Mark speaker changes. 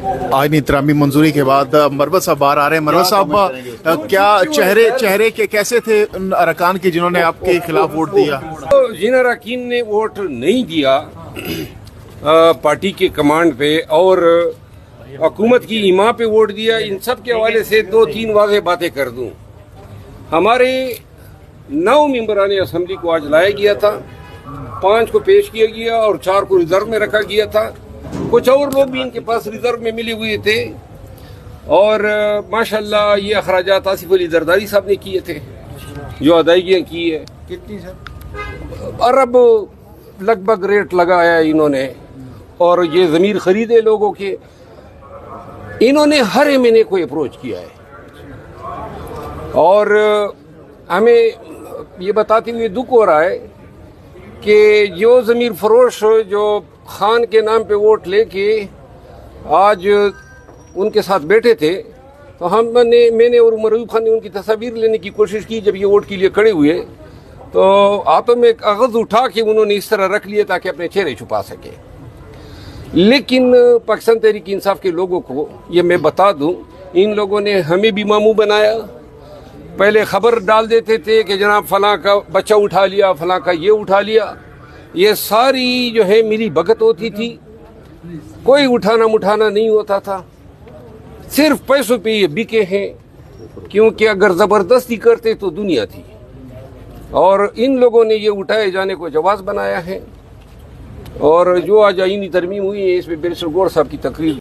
Speaker 1: आईनी तरामी मंजूरी के बाद मरवत साहब बाहर आ रहे हैं। मरवत साहब, क्या चेहरे के कैसे थे उन अरकान के जिन्होंने आपके खिलाफ वोट दिया?
Speaker 2: जिन अरकान ने वोट नहीं दिया पार्टी के कमांड पे और हुकूमत की इमा पे वोट दिया, इन सब के हवाले से 2-3 वाज़ेह बातें कर दूं। हमारे 9 मेंबरान असम्बली को आज लाया गया था, 5 को पेश किया गया और 4 को रिजर्व में रखा गया था। कुछ और लोग भी इनके पास रिजर्व में मिले हुए थे और माशाल्लाह ये अखराजात आसिफ अली जरदारी साहब ने किए थे, जो अदायगियाँ की है।
Speaker 3: कितनी सर?
Speaker 2: अरब लगभग रेट लगाया इन्होंने और ये ज़मीर खरीदे लोगों के। इन्होंने हर महीने को अप्रोच किया है और हमें ये बताते हुए दुख हो रहा है कि जो ज़मीर फरोश जो खान के नाम पे वोट लेके आज उनके साथ बैठे थे, तो मैंने और उमर अयूब खान ने उनकी तस्वीर लेने की कोशिश की। जब ये वोट के लिए खड़े हुए तो हाथों में कागज़ उठा के उन्होंने इस तरह रख लिए ताकि अपने चेहरे छुपा सके। लेकिन पाकिस्तान तहरीक इंसाफ के लोगों को ये मैं बता दूं, इन लोगों ने हमें भी मामू बनाया। पहले खबर डाल देते थे कि जनाब फलां का बच्चा उठा लिया, फलां का ये उठा लिया। ये सारी जो है मेरी भगत होती थी, कोई उठाना मुठाना नहीं होता था। सिर्फ पैसों पे ये बिके हैं, क्योंकि अगर ज़बरदस्ती करते तो दुनिया थी। और इन लोगों ने ये उठाए जाने को जवाज़ बनाया है। और जो आज आईनी तरमीम हुई है, इसमें बैरिस्टर गौर साहब की तकरीर